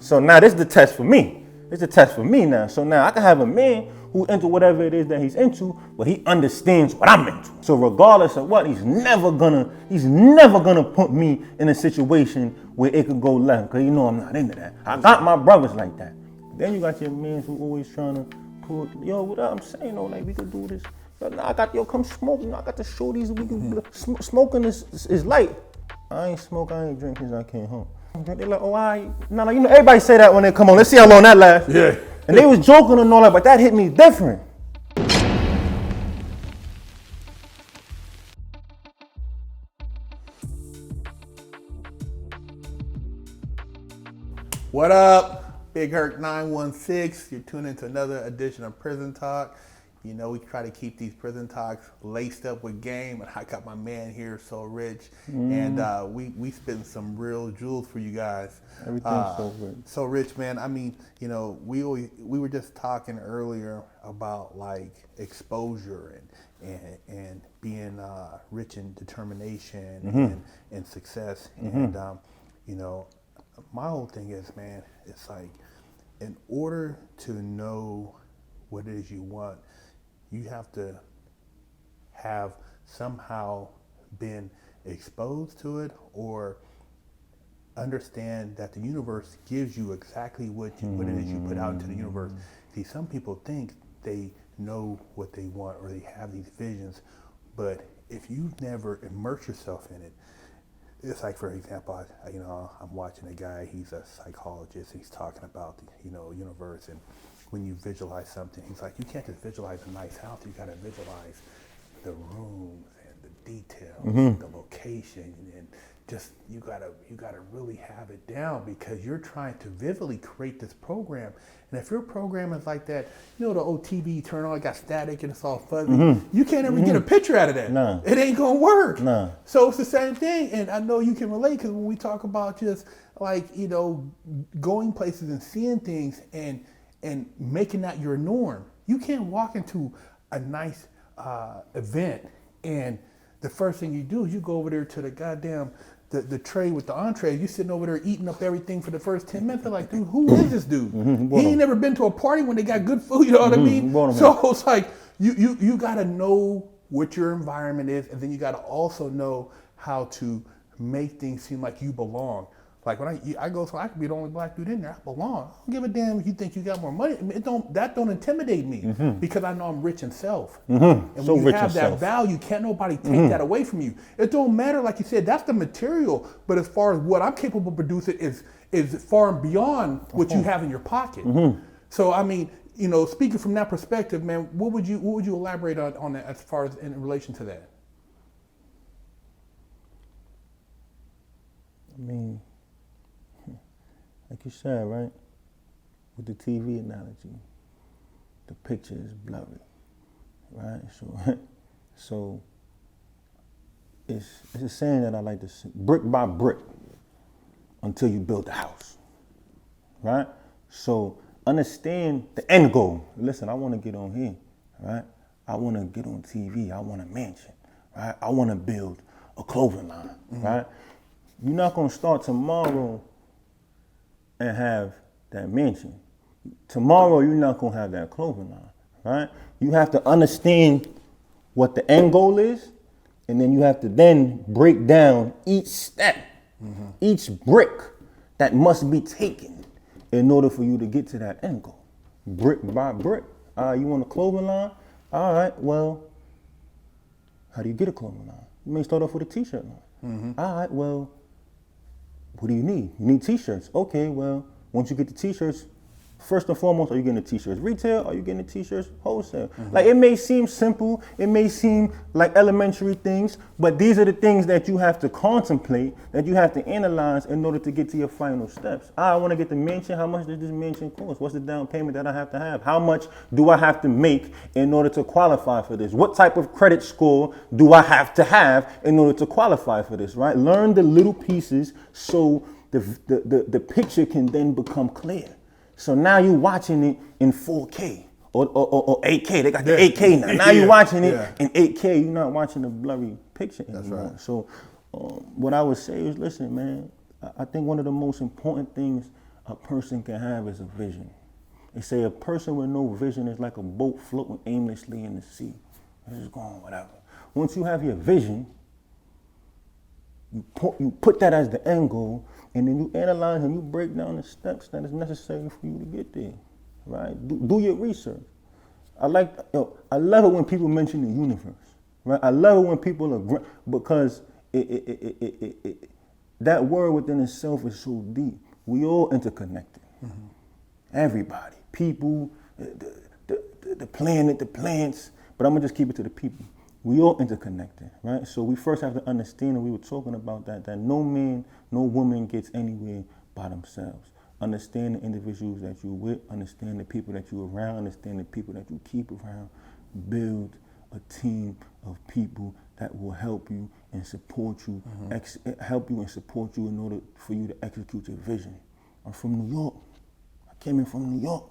So now this is the test for me. It's a test for me now. So now I can have a man who into whatever it is that he's into, but he understands what I'm into. So regardless of what, he's never gonna put me in a situation where it could go left, because you know I'm not into that. I got my brothers like that. Then you got your men who always trying to pull, yo, what I'm saying, though, like we could do this. Yo, come smoke. I got the shorties. We can smoking is light. I ain't smoke. I ain't drink since I came home. They're like, oh, nah, you know, everybody say that when they come on. Let's see how long that lasts. Yeah. And they was joking and all that, but that hit me different. What up? Big Herc 916. You're tuning into another edition of Prison Talk. You know, we try to keep these prison talks laced up with game, and I got my man here, SoRich, and we spitting some real jewels for you guys. Everything's so rich. SoRich, man. I mean, you know, we were just talking earlier about like exposure and being rich in determination and success, and you know, my whole thing is, man, it's like in order to know what it is you want, you have to have somehow been exposed to it or understand that the universe gives you exactly what it is you put out into the universe. See, some people think they know what they want or they have these visions, but if you never immerse yourself in it, it's like, for example, I'm watching a guy, he's a psychologist, and he's talking about the, universe, and when you visualize something, he's like, you can't just visualize a nice house, you gotta visualize the rooms and the details, the location, and just, you gotta really have it down because you're trying to vividly create this program. And if your program is like that, the old TV you turn on, it got static and it's all fuzzy, you can't ever get a picture out of that. No. It ain't gonna work. No. So it's the same thing, and I know you can relate because when we talk about just like, going places and seeing things and making that your norm, you can't walk into a nice event and the first thing you do is you go over there to the goddamn the tray with the entrees. You sitting over there eating up everything for the first 10 minutes. They're like, dude, who is this dude? He ain't never been to a party when they got good food, you know what I mean? So it's like you gotta know what your environment is, and then you gotta also know how to make things seem like you belong. Like when I go, so I could be the only black dude in there. I belong. I don't give a damn if you think you got more money. That don't intimidate me because I know I'm rich in self. And when So you rich have in that self. value, can't nobody take that away from you. It don't matter, like you said, that's the material. But as far as what I'm capable of producing is far and beyond what you have in your pocket. So I mean, speaking from that perspective, man, what would you elaborate on that as far as in relation to that? I mean, like you said, right? With the TV analogy, the picture is blurry, right? So it's a saying that I like to say, brick by brick until you build the house, right? So understand the end goal. Listen, I want to get on here, right? I want to get on TV. I want a mansion, right? I want to build a clothing line, right? You're not going to start tomorrow and have that mansion. Tomorrow, you're not going to have that clothing line, right? You have to understand what the end goal is, and then you have to then break down each step, each brick that must be taken in order for you to get to that end goal. Brick by brick. You want a clothing line? All right, well, how do you get a clothing line? You may start off with a t-shirt line. All right, well, what do you need? You need t-shirts. Okay, well, once you get the t-shirts, first and foremost, are you getting the t-shirts retail? Are you getting the t-shirts wholesale? Like, it may seem simple, it may seem like elementary things, but these are the things that you have to contemplate, that you have to analyze in order to get to your final steps. I want to get the mansion. How much does this mansion cost? What's the down payment that I have to have? How much do I have to make in order to qualify for this? What type of credit score do I have to have in order to qualify for this, right? Learn the little pieces so the picture can then become clear. So now you're watching it in 4K or 8K. They got the 8K now. Now you're watching it in 8K. You're not watching a blurry picture anymore. That's right. So what I would say is, listen, man, I think one of the most important things a person can have is a vision. They say a person with no vision is like a boat floating aimlessly in the sea. It's just going whatever. Once you have your vision, you put that as the end goal, and then you analyze and you break down the steps that is necessary for you to get there, right? Do your research. I love it when people mention the universe, right? I love it when people are, because that word within itself is so deep. We all interconnected. Mm-hmm. Everybody, people, the planet, the plants, but I'm gonna just keep it to the people. We all interconnected, right? So we first have to understand, and we were talking about that no man, no woman gets anywhere by themselves. Understand the individuals that you're with, understand the people that you're around, understand the people that you keep around. Build a team of people that will help you and support you, help you and support you in order for you to execute your vision. I'm from New York. I came in from New York,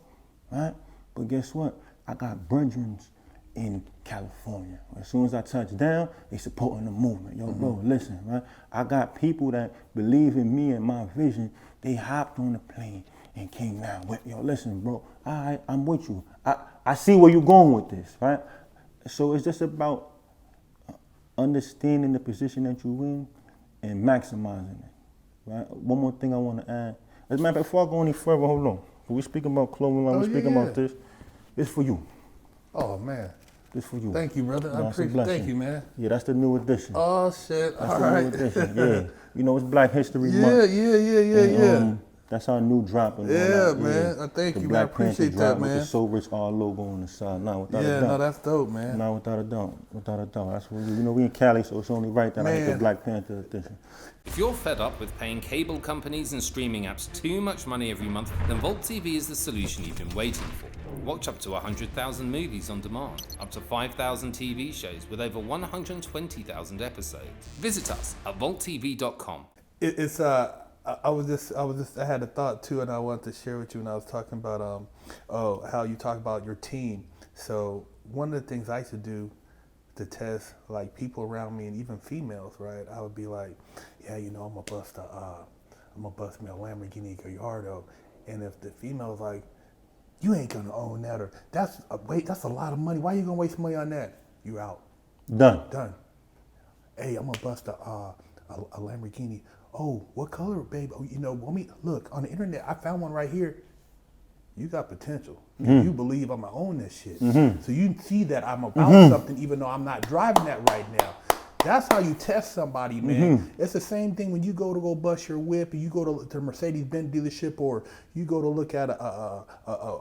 right? But guess what? I got brethren in California. As soon as I touch down, they supporting the movement. Yo, bro, listen, right? I got people that believe in me and my vision. They hopped on the plane and came down with, yo, listen, bro, all right, I'm with you. I see where you're going with this, right? So it's just about understanding the position that you're in and maximizing it, right? One more thing I want to add. As a matter of fact, before I go any further, hold on. When we speaking about clothing line, we speaking about this. It's for you. Oh, man. It's for you. Thank you, brother. I appreciate it. Thank you, man. Yeah, that's the new edition. Oh, shit. That's all the right. new edition. Yeah. You know, it's Black History Month. Yeah. That's our new drop. And yeah, man. I thank you, man. I appreciate that, man. With the SoRich R logo on the side. Now, without a doubt. No, that's dope, man. No, without a doubt. Without a doubt. That's what we in Cali, so it's only right that I hit the Black Panther edition. If you're fed up with paying cable companies and streaming apps too much money every month, then Vault TV is the solution you've been waiting for. Watch up to 100,000 movies on demand, up to 5,000 TV shows with over 120,000 episodes. Visit us at vaulttv.com. I had a thought too, and I wanted to share with you. And I was talking about how you talk about your team. So one of the things I used to do to test like people around me and even females, right? I would be like, yeah, you know, I'm gonna bust me a Lamborghini Gallardo, and if the female's like, you ain't gonna own that, or that's a lot of money. Why you gonna waste money on that? You out. Done. Hey, I'm gonna bust a Lamborghini. Oh, what color, babe? Oh, you know, look on the internet. I found one right here. You got potential. Mm-hmm. You believe I'm gonna own this shit. Mm-hmm. So you see that I'm about something, even though I'm not driving that right now. That's how you test somebody, man. Mm-hmm. It's the same thing when you go bust your whip, and you go to the Mercedes-Benz dealership, or you go to look at a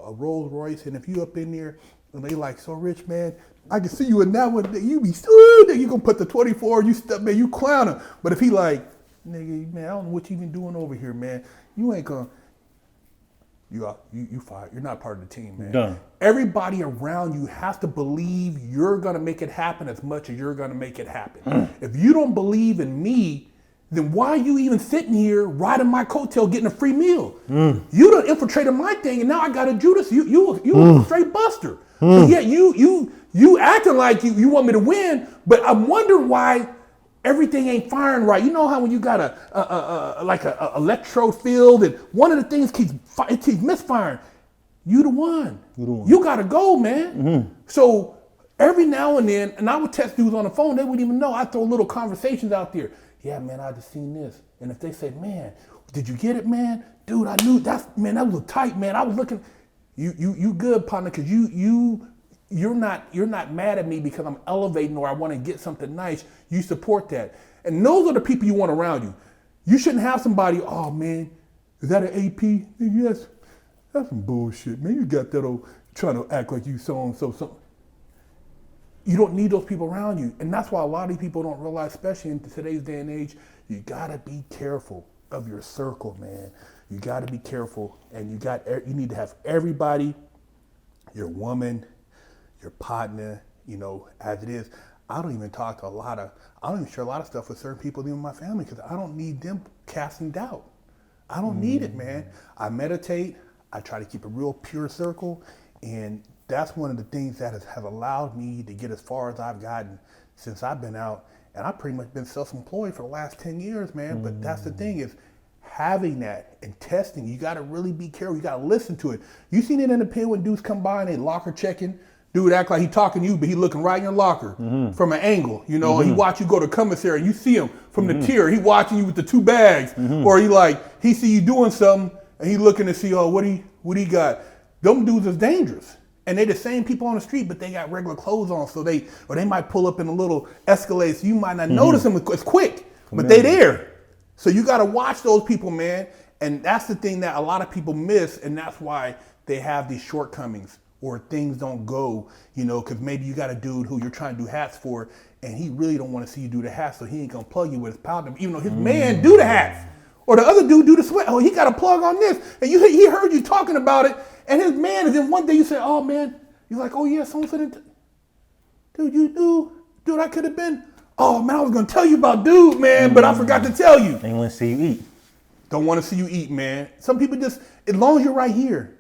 Rolls Royce, and if you up in there and they like, so rich, man, I can see you in that one. You be you gonna put the 24, you step, man, you clowning. But if he like, nigga, man, I don't know what you even doing over here, man. You ain't gonna. You fired. You're not part of the team, man. Done. Everybody around you has to believe you're gonna make it happen as much as you're gonna make it happen. If you don't believe in me, then why are you even sitting here riding my coattail getting a free meal? You done infiltrated my thing, and now I got a Judas. You a straight buster. But yet you acting like you want me to win, but I'm wondering why everything ain't firing right. You know how when you got a electrode field and one of the things keeps misfiring. You the one. You gotta go, man. Mm-hmm. So every now and then, and I would test dudes on the phone, they wouldn't even know. I throw little conversations out there. Yeah, man, I just seen this. And if they say, man, did you get it, man? Dude, I knew that was tight, man. I was looking. You good, partner, because you're not mad at me because I'm elevating or I want to get something nice. You support that. And those are the people you want around you. You shouldn't have somebody, oh man, is that an AP? Yes. That's some bullshit, man. You got that old trying to act like you so-and-so something. You don't need those people around you. And that's why a lot of people don't realize, especially in today's day and age, you gotta be careful of your circle, man. You gotta be careful, and you need to have everybody, your woman, your partner, you know, as it is. I don't even share a lot of stuff with certain people, even my family, because I don't need them casting doubt. I don't need it, man. I meditate. I try to keep a real pure circle, and that's one of the things that have allowed me to get as far as I've gotten since I've been out. And I've pretty much been self-employed for the last 10 years, man. But that's the thing is, having that and testing, you got to really be careful. You got to listen to it. You seen it in the pen when dudes come by and they locker checking. Dude act like he talking to you, but he looking right in your locker from an angle, you know, and he watch you go to commissary and you see him from the tier. He watching you with the 2 bags, or he see you doing something and he looking to see, oh, what he got. Them dudes is dangerous. And they the same people on the street, but they got regular clothes on, so they might pull up in a little Escalade, so you might not notice them. It's quick, but they there. So you got to watch those people, man. And that's the thing that a lot of people miss, and that's why they have these shortcomings or things don't go, you know, because maybe you got a dude who you're trying to do hats for, and he really don't want to see you do the hats, so he ain't gonna plug you with his powder, even though his man do the hats. Or the other dude do the sweat. Oh, he got a plug on this, and he heard you talking about it, and his man is in one day you say, oh man, you're like, oh yeah, someone said, dude, you knew, dude, I could have been. Oh man, I was gonna tell you about dude, man, but I forgot to tell you. They want to see you eat. Don't want to see you eat, man. Some people just, as long as you're right here.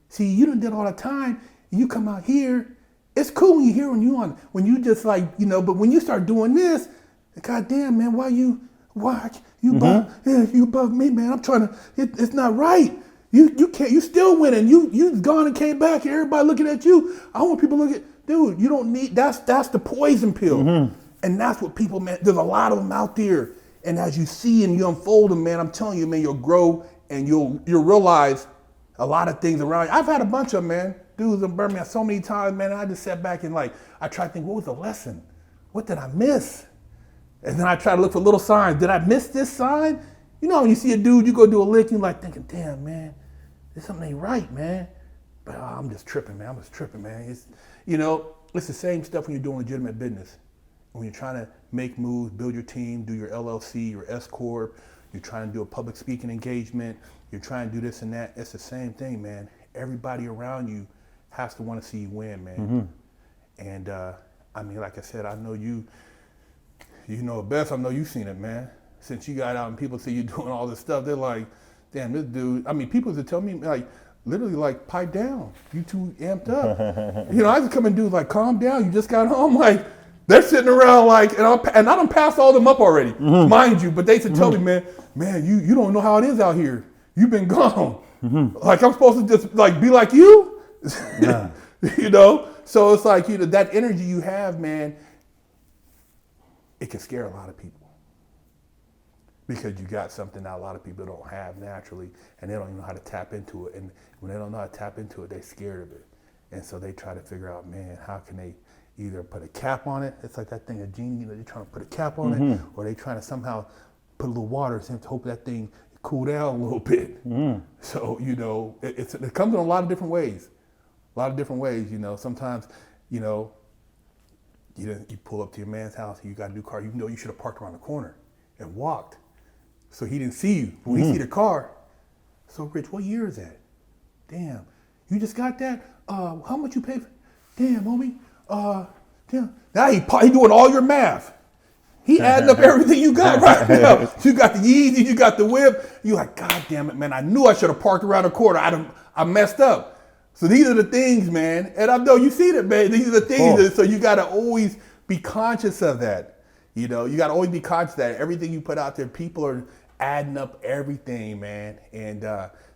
See, you done did all the time, and you come out here. It's cool when you hear when you just like, you know, but when you start doing this, goddamn, man, why you above me, man? I'm trying to, it's not right. You can't, you still winning. You gone and came back, and everybody looking at you. I want people to look at, dude, you don't need, that's the poison pill. And that's what people, man, there's a lot of them out there. And as you see and you unfold them, man, I'm telling you, man, you'll grow and you'll realize a lot of things around you. I've had a bunch of, man, dudes in Birmingham so many times, man, I just sat back and like, I tried to think, what was the lesson? What did I miss? And then I try to look for little signs. Did I miss this sign? You know, when you see a dude, you go do a lick, you're like thinking, damn, man, there's something ain't right, man. But I'm just tripping, man. It's, you know, it's the same stuff when you're doing legitimate business. When you're trying to make moves, build your team, do your LLC, your S Corp, you're trying to do a public speaking engagement, you're trying to do this and that. It's the same thing, man. Everybody around you has to want to see you win, man. And I mean, like I said, I know you know it best. I know you've seen it, man. Since you got out and people see you doing all this stuff, they're like, damn, this dude. I mean, people used to tell me, like, literally, like, pipe down. You too amped up. You know, I just come and do, like, calm down. You just got home, like, they're sitting around like, and I done passed all them up already, mind you. But they said, tell me, man, you don't know how it is out here. You've been gone. Like I'm supposed to just like be like you, nah. You know. So it's like, you know, that energy you have, man. It can scare a lot of people because you got something that a lot of people don't have naturally, and they don't even know how to tap into it. And when they don't know how to tap into it, they're scared of it, and so they try to figure out, man, how can they either put a cap on it. It's like that thing, a genie, you know, they're trying to put a cap on it, or they trying to somehow put a little water in to hope that thing cool down a little bit. So, you know, it comes in a lot of different ways. You know. Sometimes, you know, you pull up to your man's house and you got a new car. You know you should have parked around the corner and walked. So he didn't see you. But when he see the car, so Rich, what year is that? Damn, you just got that? How much you pay for? Damn, homie. Damn. Now he doing all your math. He adding up everything you got right now. You got the Yeezy, you got the whip. You like, God damn it, man. I knew I should have parked around the corner. I messed up. So these are the things, man. And I know you see that, man. These are the things. So you got to always be conscious of that. You know, you got to always be conscious that everything you put out there, people are adding up everything, man. And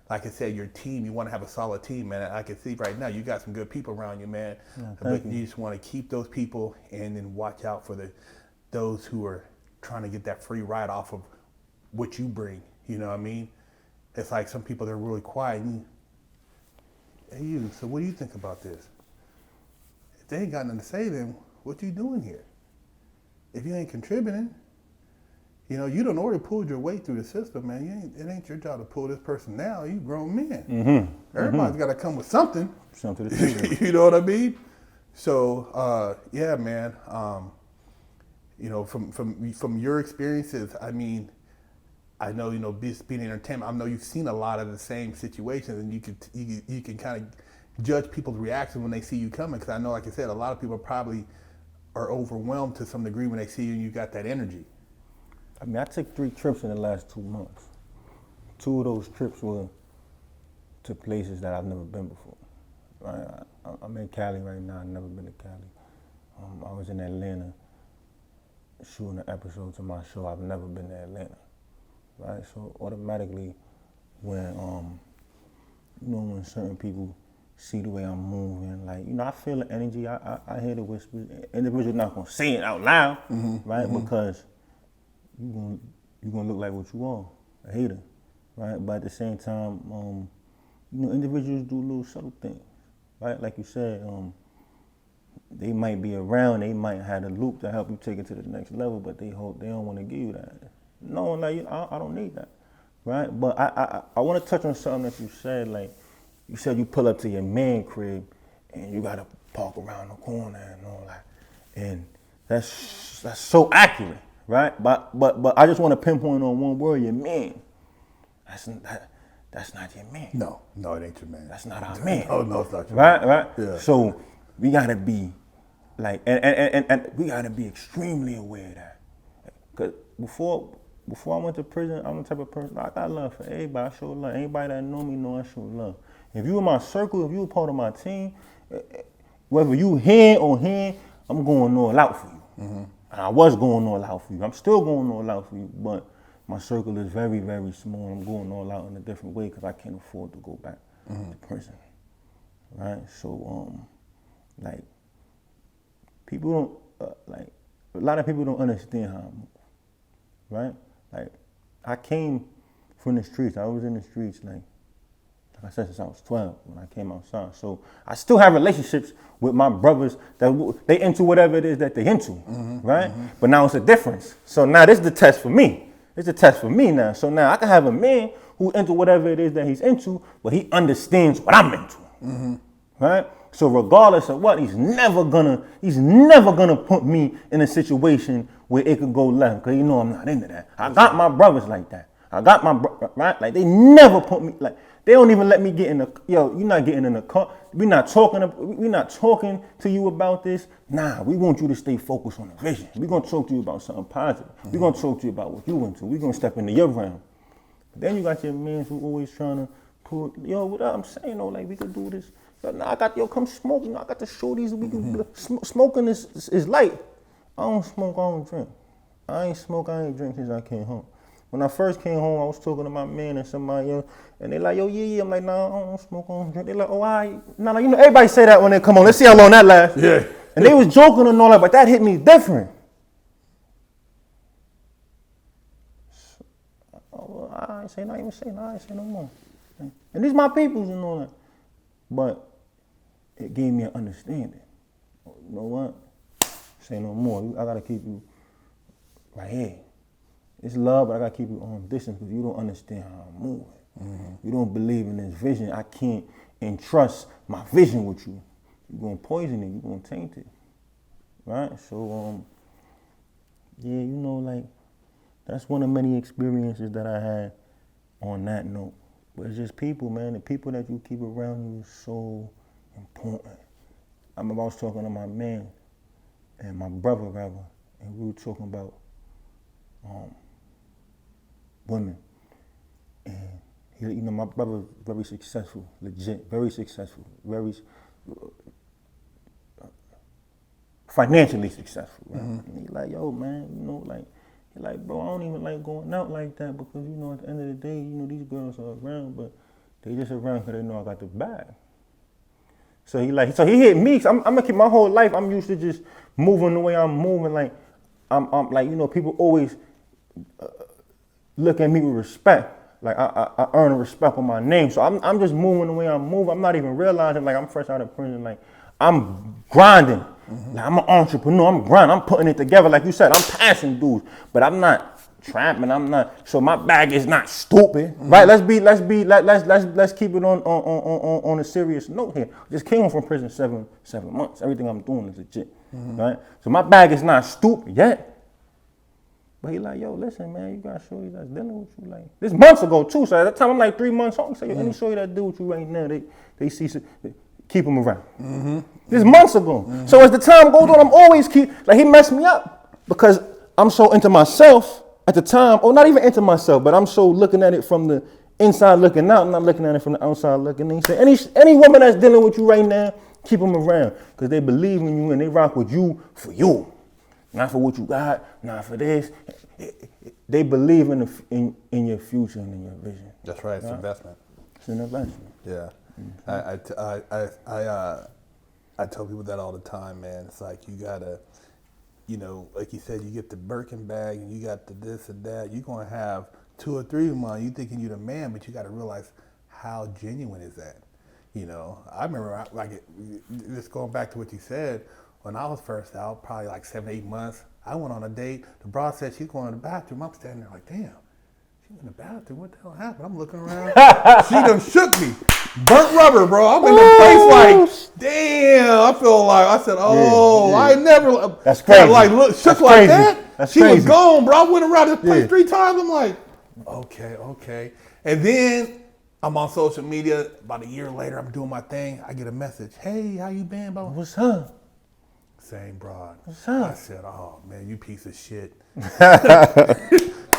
like I said, your team, you want to have a solid team, man. I can see right now you got some good people around you, man. Yeah, but you just want to keep those people and then watch out for those who are trying to get that free ride off of what you bring. You know what I mean? It's like some people, they're really quiet. And so what do you think about this? If they ain't got nothing to say, then what you doing here? If you ain't contributing, you know, you done already pulled your weight through the system, man. It ain't your job to pull this person down. You grown men. Everybody's got to come with something. Something to do. You know what I mean? So, yeah, man. You know, from your experiences, I mean, I know, you know, being entertainment, I know you've seen a lot of the same situations, and you can kind of judge people's reaction when they see you coming. Because I know, like I said, a lot of people probably are overwhelmed to some degree when they see you and you got that energy. I mean, I took 3 trips in the last 2 months. 2 of those trips were to places that I've never been before. Right? I'm in Cali right now. I've never been to Cali. I was in Atlanta shooting an episode to my show. I've never been to Atlanta. right? So automatically, when when certain people see the way I'm moving, like I feel the energy. I hear the whispers. Individuals not gonna say it out loud, right? Because you gonna look like what you are, a hater, right? But at the same time, individuals do little subtle things, right? Like you said, they might be around, they might have a loop to help you take it to the next level, but they don't want to give you that. No, like I don't need that, right? But I want to touch on something that you said. Like you said, you pull up to your man crib and you gotta park around the corner and all that, and that's so accurate, right? But I just want to pinpoint on one word: your man. That's not your man. No, it ain't your man. That's not our man. No, it's not your man. Right. Yeah. So we gotta be like, and we gotta be extremely aware of that. Cause before I went to prison, I'm the type of person, I got love for everybody. I show love. Anybody that know me know I show love. If you in my circle, if you a part of my team, whether you here or here, I'm going all out for you. And I was going all out for you. I'm still going all out for you, but my circle is very, very small. I'm going all out in a different way because I can't afford to go back to prison, right? So, like, people don't, a lot of people don't understand how I move, right? Like, I came from the streets. I was in the streets, like I said, since I was 12 when I came outside. So I still have relationships with my brothers that they into whatever it is that they into, right? But now it's a difference. So now this is the test for me. It's a test for me now. So now I can have a man who into whatever it is that he's into, but he understands what I'm into, right? So regardless of what, he's never gonna put me in a situation where it could go left, because I'm not into that. I got my brothers like that. Right? Like they never put me, like they don't even let me get in the, you're not getting in the car. We're not talking to you about this. Nah, we want you to stay focused on the vision. We're gonna talk to you about something positive. We're gonna talk to you about what you into. We're gonna step into your realm. But then you got your man who always trying to pull, what I'm saying, like we could do this. Come smoke. I got to show these. We can smoking is light. I don't smoke. I don't drink. I ain't smoke. I ain't drink since I came home. When I first came home, I was talking to my man and somebody else, and they like, yeah. I'm like, nah, I don't smoke. I don't drink. They like, oh, no. Everybody say that when they come on. Let's see how long that lasts. Yeah. And they was joking and all that, but that hit me different. So, I ain't say no more. And these my peoples and all that. But it gave me an understanding. You know what? Say no more. I gotta keep you right here. It's love, but I gotta keep you on distance because you don't understand how I'm moving. You don't believe in this vision. I can't entrust my vision with you. You're gonna poison it. You're gonna taint it, right? So, like that's one of many experiences that I had on that note. But it's just people, man. The people that you keep around you is so important. I was talking to my man and my brother, rather, and we were talking about women. And my brother very successful, legit, very successful, very financially successful, right? And he like, yo, man, he like, bro, I don't even like going out like that because, at the end of the day, these girls are around, but they just around because they know I got the bag. So he hit me. So I'm gonna keep my whole life. I'm used to just moving the way I'm moving. Like I'm like, people always look at me with respect. Like I earn respect on my name. So I'm just moving the way I'm moving. I'm not even realizing like I'm fresh out of prison. Like I'm grinding. Like I'm an entrepreneur. I'm grinding. I'm putting it together. Like you said, I'm passing dudes, but I'm not trapping. I'm not. So my bag is not stupid, right? Let's keep it on a serious note here. Just came home from prison 7 months. Everything I'm doing is legit, right? So my bag is not stupid yet. But he like, yo, listen, man, you got shorty that's dealing with you. Like, this months ago, too. So at that time, I'm like 3 months home. He said, yo, any shorty that deal with you right now, they see, keep them around. This months ago. So as the time goes on, I'm always he messed me up. Because I'm so into myself at the time, or not even into myself, but I'm so looking at it from the inside looking out, I'm not looking at it from the outside looking in. He said, any woman that's dealing with you right now, keep them around. Because they believe in you and they rock with you for you. Not for what you got, not for this. they believe in in your future and in your vision. That's right. It's investment. It's an investment. Yeah. I tell people that all the time, man. It's like you gotta, like you said, you get the Birkin bag and you got the this and that. You're gonna have 2 or 3 of them on. You thinking you're the man, but you got to realize how genuine is that. I remember just going back to what you said. When I was first out, probably like 7, 8 months, I went on a date. The broad said she's going to the bathroom. I'm standing there like, damn, she in the bathroom. What the hell happened? I'm looking around. She done shook me. Burnt rubber, bro. I'm in the place like, damn. I feel like, I said, oh, yeah. I never. That's crazy. Like, look, shook That's like crazy. that. That's she crazy. was gone, bro. I went around this place 3 times. I'm like, okay. And then I'm on social media. About a year later, I'm doing my thing. I get a message. Hey, how you been, bro? What's up? Same broad. What's up? I said, oh, man, you piece of shit.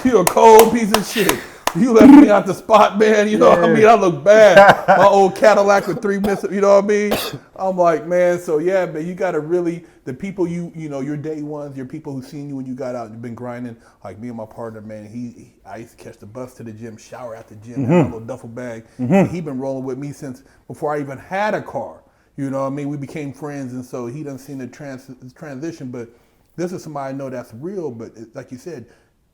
You a cold piece of shit. You left me out the spot, man. You know what I mean? I look bad. My old Cadillac with 3 missing, you know what I mean? I'm like, man, so yeah, man, you got to really, the people your day ones, your people who seen you when you got out, you've been grinding, like me and my partner, man, I used to catch the bus to the gym, shower at the gym, have a little duffel bag. He been rolling with me since before I even had a car. You know what I mean? We became friends, and so he done seen the transition, but this is somebody I know that's real, but like you said,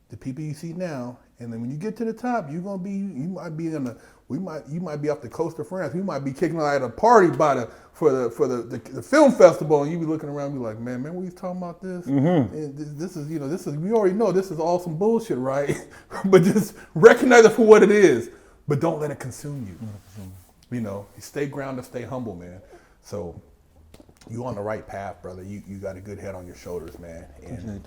the people you see now, and then when you get to the top, you might be off the coast of France. We might be kicking out at a party for the film festival, and you be looking around, and be like, man, we was talking about this. And this is we already know this is all some bullshit, right? But just recognize it for what it is, but don't let it consume you. You stay grounded, stay humble, man. So you on the right path, brother. You got a good head on your shoulders, man. And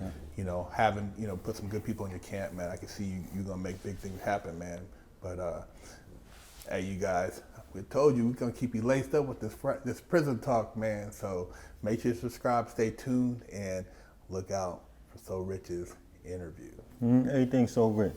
having put some good people in your camp, man. I can see you gonna make big things happen, man. But hey, you guys, we told you we're gonna keep you laced up with this prison talk, man. So make sure you subscribe, stay tuned, and look out for SoRich's interview. Everything's so rich.